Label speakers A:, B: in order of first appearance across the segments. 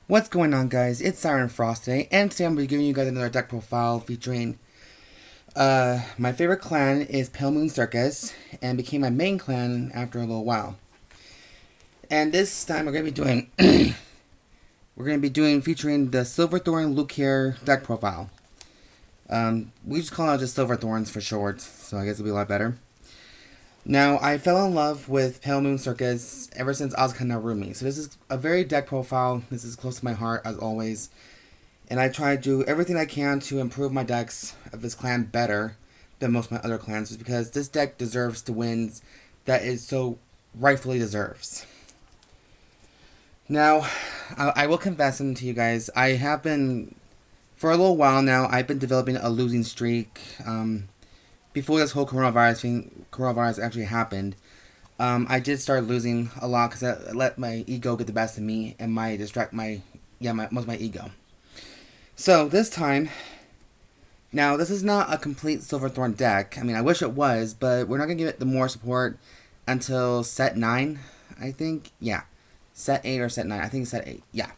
A: What's going on, guys? It's Siren Frost today, and today I'm going to be giving you guys another deck profile featuring my favorite clan is Pale Moon Circus, and became my main clan after a little while. And this time we're going to be doing featuring the Silverthorn Luquier deck profile. We just call it just Silverthorns for short, so I guess it'll be a lot better. Now, I fell in love with Pale Moon Circus ever since Asuka no Romy. So this is a very deck profile. This is close to my heart, as always. And I try to do everything I can to improve my decks of this clan better than most of my other clans. Just because this deck deserves the wins that it so rightfully deserves. Now, I will confess them to you guys. I have been, for a little while now, I've been developing a losing streak. Before this whole coronavirus actually happened, I did start losing a lot because I let my ego get the best of me and most of my ego. So this time, now this is not a complete Silverthorn deck. I mean, I wish it was, but we're not gonna give it the more support until set 9, I think. Yeah, set 8 or set 9. I think set 8. Yeah.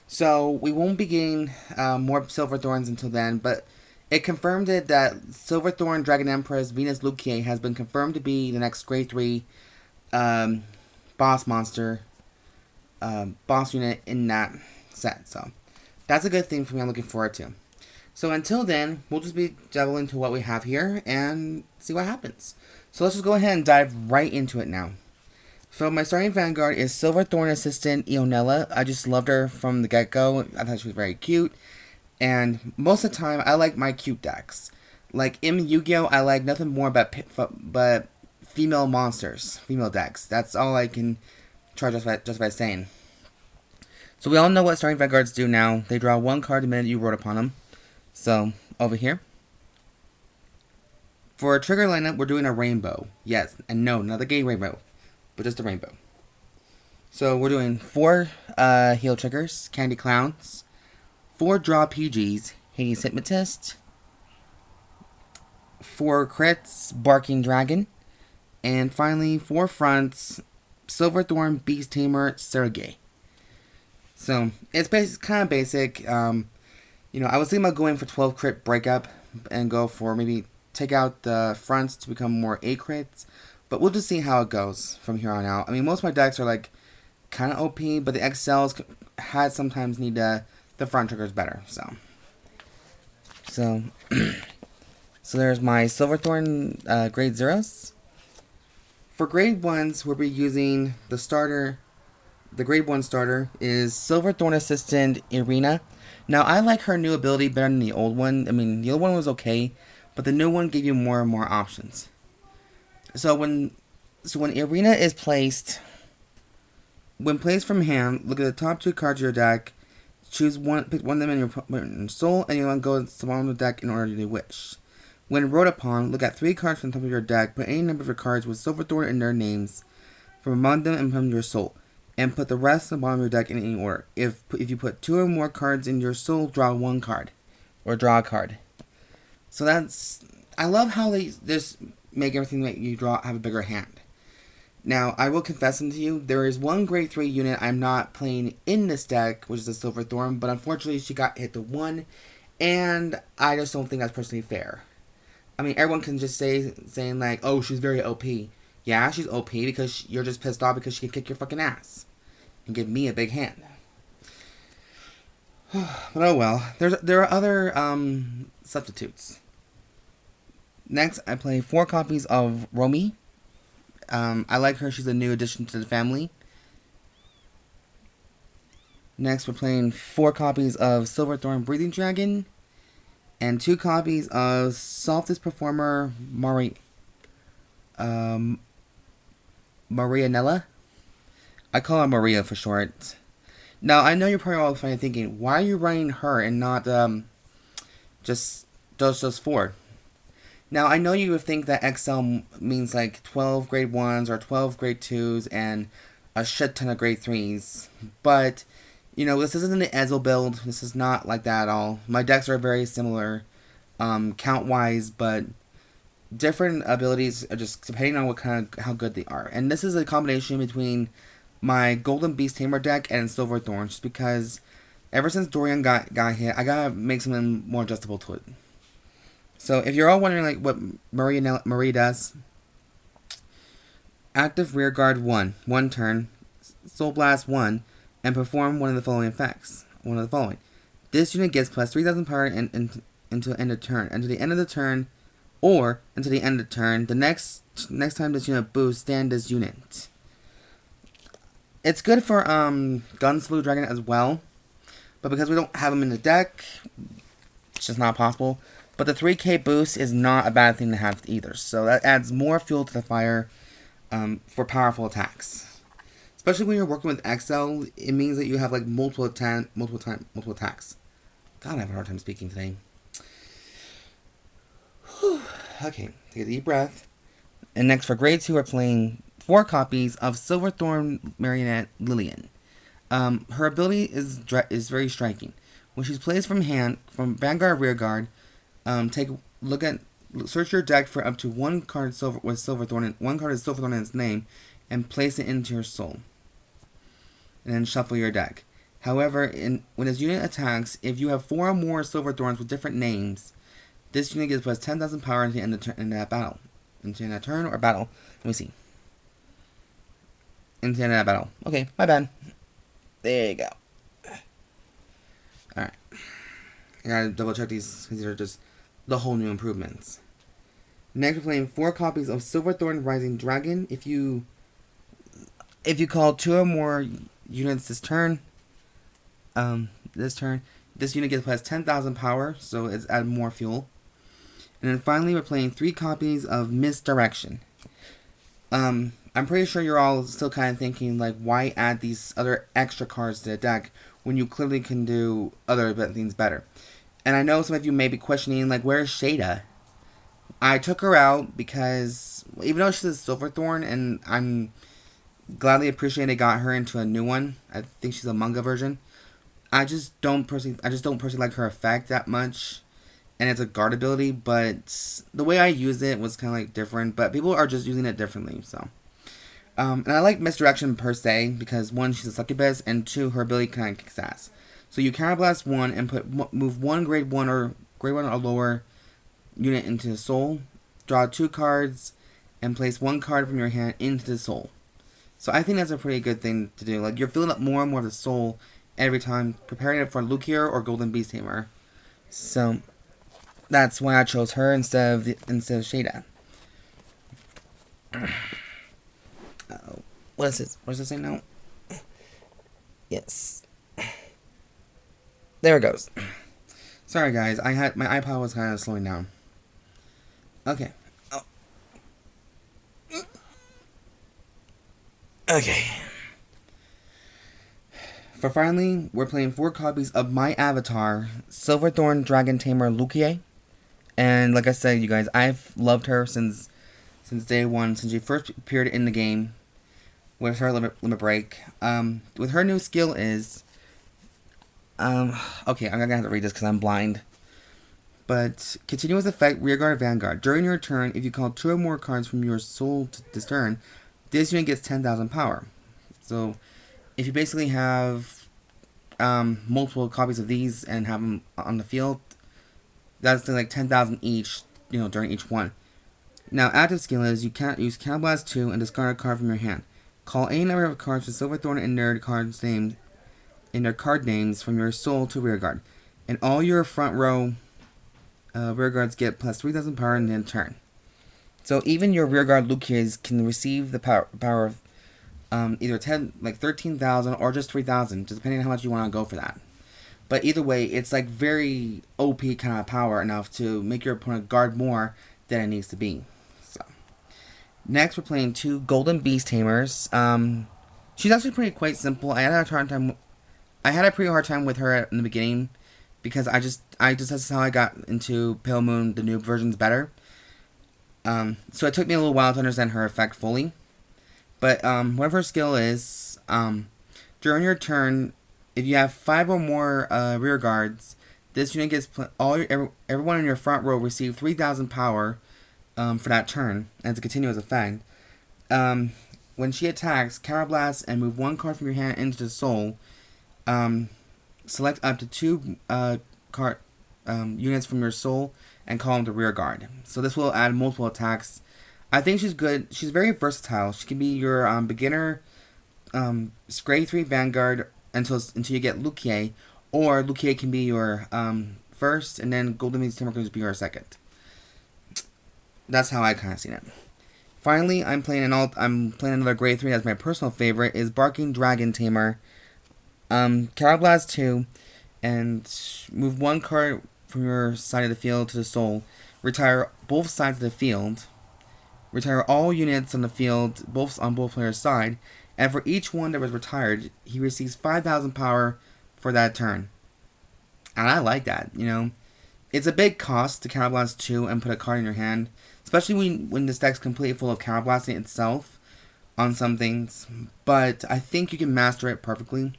A: So we won't be getting more Silverthorns until then, but it confirmed it that Silverthorn Dragon Empress Venus Luquier has been confirmed to be the next grade 3 boss monster, boss unit in that set. So that's a good thing for me. I'm looking forward to. So until then, we'll just be delving into what we have here and see what happens. So let's just go ahead and dive right into it now. So my starting Vanguard is Silverthorn Assistant Ionela. I just loved her from the get-go. I thought she was very cute. And most of the time, I like my cute decks. Like in Yu-Gi-Oh!, I like nothing more but female monsters, female decks. That's all I can try just by saying. So we all know what starting Vanguards do now. They draw 1 card the minute you wrote upon them. So, over here. For a trigger lineup, we're doing a rainbow. Yes, and no, not the gay rainbow, but just a rainbow. So we're doing 4 heal triggers, Candy Clowns, 4 draw PGs, Hades Hypnotist, 4 crits, Barking Dragon, and finally 4 fronts, Silverthorn, Beast Tamer, Serge. So it's kind of basic. I was thinking about going for 12 crit breakup and go for maybe take out the fronts to become more 8 crits, but we'll just see how it goes from here on out. I mean, most of my decks are like kind of OP, but the Accels sometimes need the front triggers better. So there's my Silverthorn grade 0s. For grade 1s, we'll be using the starter. The grade 1 starter is Silverthorn Assistant Irina. Now, I like her new ability better than the old one. I mean, the old one was okay, but the new one gave you more and more options. So when Irina is placed, when placed from hand, look at the top 2 cards of your deck, choose one, pick one of them in your soul, and you want to go to the bottom of the deck in order you wish. When wrote upon, look at 3 cards from the top of your deck, put any number of your cards with Silverthorn in their names from among them and from your soul, and put the rest on the bottom of your deck in any order. If you put 2 or more cards in your soul, draw 1 card, or draw a card. So I love how they just make everything that you draw have a bigger hand. Now, I will confess to you, there is 1 grade 3 unit I'm not playing in this deck, which is a Silverthorn, but unfortunately she got hit to 1, and I just don't think that's personally fair. I mean, everyone can just saying like, oh, she's very OP. Yeah, she's OP because you're just pissed off because she can kick your fucking ass and give me a big hand. But oh well, there are other substitutes. Next, I play 4 copies of Romy. I like her. She's a new addition to the family. Next, we're playing 4 copies of Silverthorn Breathing Dragon and 2 copies of Softest Performer Marianela. I call her Maria for short. Now, I know you're probably all thinking, why are you running her and not just those 4? Now, I know you would think that Accel means like 12 grade 1s or 12 grade 2s and a shit ton of grade 3s. But, this isn't an Ezel build. This is not like that at all. My decks are very similar count-wise, but different abilities are just depending on how good they are. And this is a combination between my Golden Beast Tamer deck and Silverthorn, just because Ever since Dorian got hit, I gotta make something more adjustable to it. So if you're all wondering like what Marie does, active rear guard 1 turn, soul blast 1, and perform one of the following effects. This unit gets plus 3,000 power until the end of turn. Until the end of the turn, or until the end of the turn, the next time this unit boosts, stand this unit. It's good for Gunslew Dragon as well, but because we don't have them in the deck, it's just not possible. But the 3k boost is not a bad thing to have either, so that adds more fuel to the fire for powerful attacks. Especially when you're working with Accel, it means that you have like multiple attacks. God, I have a hard time speaking today. Whew. Okay, take a deep breath. And next for grade 2, we're playing 4 copies of Thorn Marionette Lilian. Her ability is very striking. When she's placed from Vanguard Rearguard, search your deck for up to one card with Silverthorn, one card is Silverthorn in its name, and place it into your soul. And then shuffle your deck. However, when this unit attacks, if you have 4 or more Silverthorns with different names, this unit gets plus 10,000 power into the end of that battle. Into that turn or battle. Let me see. Into the end of that battle. Okay, my bad. There you go. Alright. I gotta double check these because these are just the whole new improvements. Next, we're playing 4 copies of Silverthorn Rising Dragon. If you call 2 or more units this turn, this unit gets plus 10,000 power, so it's add more fuel. And then finally, we're playing 3 copies of Misdirection. I'm pretty sure you're all still kind of thinking, like, why add these other extra cards to the deck when you clearly can do other things better? And I know some of you may be questioning, like, where's Shada? I took her out because, even though she's a Silverthorn, and I'm gladly appreciated they got her into a new one. I think she's a manga version. I just don't personally like her effect that much. And it's a guard ability, but the way I used it was kind of like different. But people are just using it differently, so. And I like Misdirection per se, because 1, she's a succubus, and 2, her ability kind of kicks ass. So you counterblast 1 and move 1 grade 1 or lower unit into the soul, draw 2 cards, and place 1 card from your hand into the soul. So I think that's a pretty good thing to do. Like, you're filling up more and more of the soul every time, preparing it for Luquier or Golden Beast Tamer. So that's why I chose her instead of Shada. What is this? What does it say now? Yes. There it goes. Sorry guys, my iPod was kind of slowing down. Okay. Oh. Okay. For finally, we're playing 4 copies of my avatar, Silverthorn Dragon Tamer Luquier. And like I said, you guys, I've loved her since day 1, since she first appeared in the game with her limit break. With her new skill is, okay, I'm gonna have to read this because I'm blind. But continuous effect, rearguard, vanguard. During your turn, if you call 2 or more cards from your soul this turn, this unit gets 10,000 power. So if you basically have multiple copies of these and have them on the field, that's like 10,000 each, during each one. Now, active skill is you can't use Counterblast 2 and discard a card from your hand. Call any number of cards with Silverthorn and their card names from your soul to rearguard, and all your front row rearguards get plus 3,000 power in the turn. So even your rearguard Luquiers can receive the power of either 13,000 or just 3,000, just depending on how much you want to go for that. But either way, it's like very OP kind of power enough to make your opponent guard more than it needs to be. So next, we're playing 2 Golden Beast Tamers. She's actually quite simple. I had a pretty hard time with her in the beginning because I just that's how I got into Pale Moon, the new versions better. So it took me a little while to understand her effect fully. But whatever her skill is, during your turn, if you have 5 or more rear guards, this unit gets everyone in your front row receive 3,000 power for that turn, and it's a continuous effect. When she attacks, counterblast and move 1 card from your hand into the soul. select up to 2 units from your soul and call them the rear guard. So this will add multiple attacks. I think she's good. She's very versatile. She can be your beginner grade 3 vanguard until you get Luquier, or Luquier can be your first, and then Golden Beast Tamer can be your second. That's how I kind of seen it. Finally, I'm playing another grade 3 that's my personal favorite, is Barking Dragon Tamer. Carablast 2, and move 1 card from your side of the field to the soul. Retire both sides of the field. Retire all units on the field, on both players' side, and for each one that was retired, he receives 5,000 power for that turn. And I like that, you know. It's a big cost to Carablast 2 and put a card in your hand, especially when this deck's completely full of Carablasting itself on some things, but I think you can master it perfectly.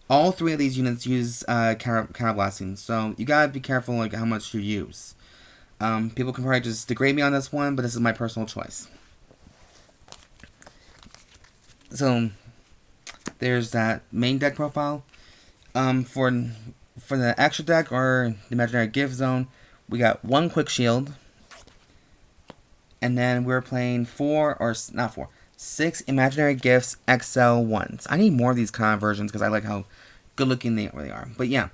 A: All 3 of these units use Carablasting, so you gotta be careful like how much you use. People can probably just degrade me on this one, but this is my personal choice. So there's that main deck profile. For the extra deck or the imaginary gift zone, we got 1 quick shield, and then we're playing 6 imaginary gifts Accel ones. I need more of these kind of versions because I like how good looking they really are. But yeah,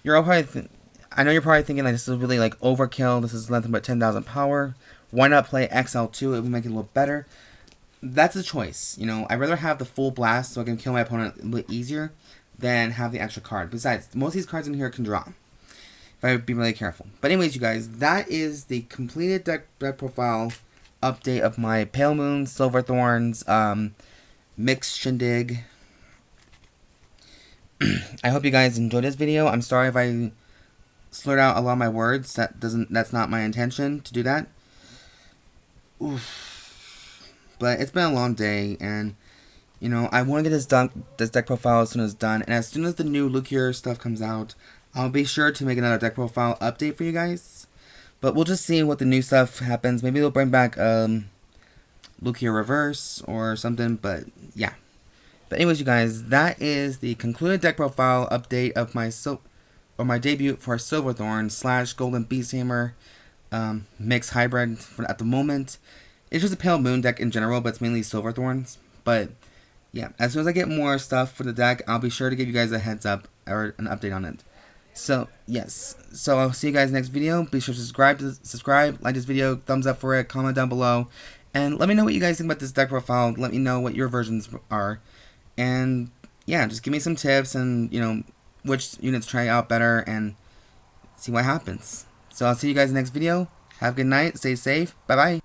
A: you're all probably I know you're probably thinking like this is really like overkill. This is nothing but 10,000 power. Why not play Accel 2? It would make it a little better. That's a choice. You know, I'd rather have the full blast so I can kill my opponent a little easier than have the extra card. Besides, most of these cards in here can draw, if I would be really careful. But anyways, you guys, that is the completed deck profile update of my Pale Moon, Silver Thorns, Mixed Shindig. I hope you guys enjoyed this video. I'm sorry if I slurred out a lot of my words. That's not my intention to do that. Oof. But it's been a long day, and you know, I want to get this deck profile as soon as done. And as soon as the new Luquier stuff comes out, I'll be sure to make another deck profile update for you guys. But we'll just see what the new stuff happens. Maybe they'll bring back Luquier Reverse or something. But yeah. But anyways, you guys, that is the concluded deck profile update of my debut for Silver Thorn / Golden Beast Tamer mixed hybrid at the moment. It's just a Pale Moon deck in general, but it's mainly Silver Thorns. But yeah, as soon as I get more stuff for the deck, I'll be sure to give you guys a heads up or an update on it. So yes, so I'll see you guys next video. Be sure to subscribe, like this video, thumbs up for it, comment down below, and let me know what you guys think about this deck profile. Let me know what your versions are, and yeah, just give me some tips and you know which units try out better and see what happens. So I'll see you guys next video. Have a good night. Stay safe. Bye bye.